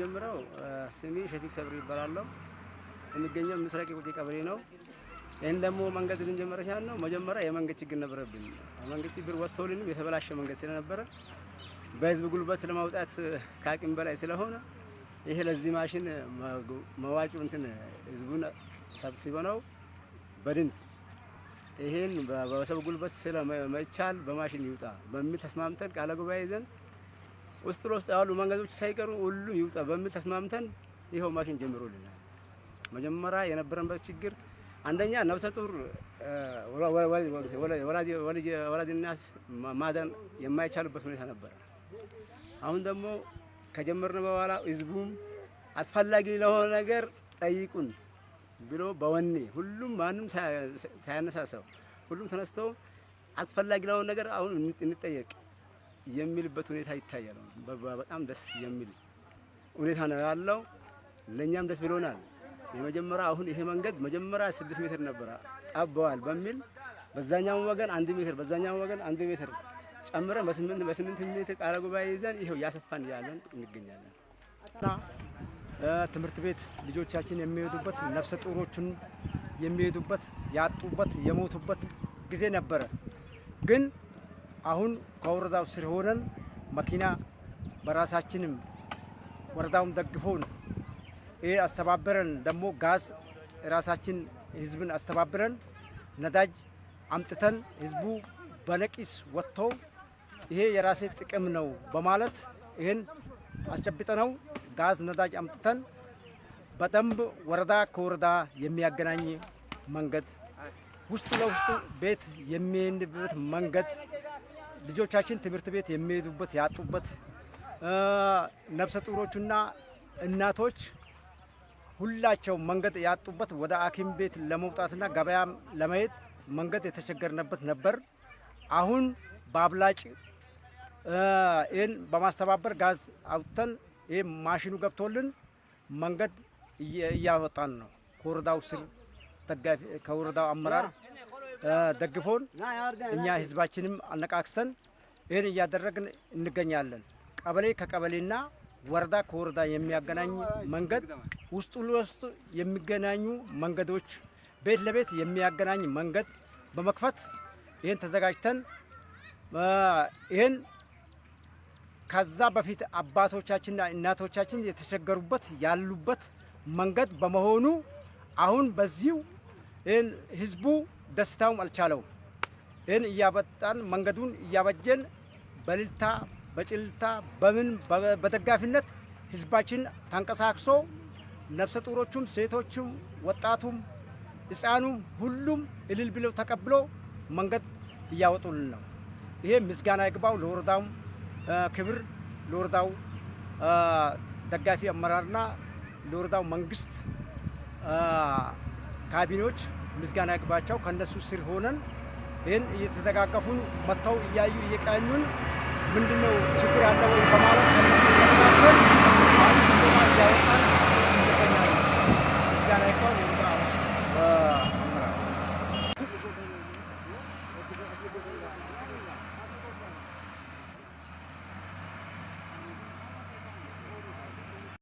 የምጀምረው ስሜ ሸፊቅ ሰብሪ ይባላል። የሚገኘው ምስራቅ ቁጤ ቀበሌ ነው። ይሄን ደግሞ መንገድ ልንጀምረሻ ነው። መጀመሪያ የመንገድ ችግር ነበረብን። የመንገድ ችግር ወጥቶልንም የተበላሸ መንገድ ስለነበረ በህዝብ ጉልበት ለማውጣት ከአቅም በላይ ስለሆነ ይሄ ለዚህ ማሽን መዋጩ ህዝቡን ሰብስበው በድምጽ ይሄን በሰው ጉልበት ስለማይቻል በማሽን ይውጣ በሚል ተስማምተን ቃለ ጉባኤ ይዘን ውስጥ ለውስጥ ያሉ መንገዶች ሳይቀሩ ሁሉ ይውጣ በሚል ተስማምተን ይሄው ማሽን ጀምሮልናል። መጀመሪያ የነበረበት ችግር አንደኛ ነፍሰ ጡር ወላጅና ማዳን የማይቻልበት ሁኔታ ነበር። አሁን ደግሞ ከጀመርን በኋላ ህዝቡም አስፈላጊ ለሆነ ነገር ጠይቁን ብሎ በወኔ ሁሉም ማንም ሳያነሳሳው ሁሉም ተነስቶ አስፈላጊ ለሆነ ነገር አሁን እንጠየቅ የሚልበት ሁኔታ ይታያል። በጣም ደስ የሚል ሁኔታ ነው ያለው። ለኛም ደስ ብሎናል። የመጀመሪያ አሁን ይሄ መንገድ መጀመሪያ 6 ሜትር ነበር ጠበዋል በሚል በዛኛው ወገን 1 ሜትር በዛኛው ወገን 1 ሜትር ጨምረን በ8 ሜትር ቃለ ጉባኤ ይዘን ይሄው ያሰፋን ያለን እንገኛለን። ትምህርት ቤት ልጆቻችን የሚሄዱበት ነፍሰ ጡሮቹን የሚሄዱበት ያጡበት የሞቱበት ጊዜ ነበረ። ግን አሁን ከወረዳው ስር ሆነን መኪና በራሳችንም ወረዳውም ደግፎን ይሄ አስተባበረን ደግሞ ጋዝ ራሳችን ህዝብን አስተባብረን ነዳጅ አምጥተን ህዝቡ በነቂስ ወጥቶ ይሄ የራሴ ጥቅም ነው በማለት ይሄን አስጨብጠነው ጋዝ ነዳጅ አምጥተን በደንብ ወረዳ ከወረዳ የሚያገናኝ መንገድ ውስጥ ለውስጥ ቤት የሚሄድበት መንገድ ልጆቻችን ትምህርት ቤት የሚሄዱበት ያጡበት ነፍሰ ጡሮቹና እናቶች ሁላቸው መንገድ ያጡበት ወደ ሐኪም ቤት ለመውጣትና ገበያ ለመሄድ መንገድ የተቸገርነበት ነበር። አሁን በአብላጭ ይህን በማስተባበር ጋዝ አውጥተን ይህ ማሽኑ ገብቶልን መንገድ እያወጣን ነው። ከወረዳው ስር ደጋፊ ከወረዳው አመራር ደግፎን እኛ ህዝባችንም አነቃክሰን ይህን እያደረግን እንገኛለን። ቀበሌ ከቀበሌና ወረዳ ከወረዳ የሚያገናኝ መንገድ ውስጡ ለውስጥ የሚገናኙ መንገዶች ቤት ለቤት የሚያገናኝ መንገድ በመክፈት ይህን ተዘጋጅተን ይህን ከዛ በፊት አባቶቻችንና እናቶቻችን የተቸገሩበት ያሉበት መንገድ በመሆኑ አሁን በዚሁ ይህን ህዝቡ ደስታውም አልቻለውም። ይህን እያበጣን መንገዱን እያበጀን በልልታ በጭልታ በምን በደጋፊነት ህዝባችን ተንቀሳቅሶ ነፍሰ ጡሮቹም ሴቶቹም ወጣቱም ህፃኑም ሁሉም እልል ብለው ተቀብሎ መንገድ እያወጡልን ነው። ይሄ ምስጋና ይግባው ለወረዳው ክብር ለወረዳው ደጋፊ አመራርና ለወረዳው መንግስት ካቢኔዎች ምስጋና ይግባቸው። ከነሱ ስር ሆነን ይህን እየተደጋገፉን መጥተው እያዩ እየቃኙን ምንድነው ችግር ያለው በማለት እያወጣን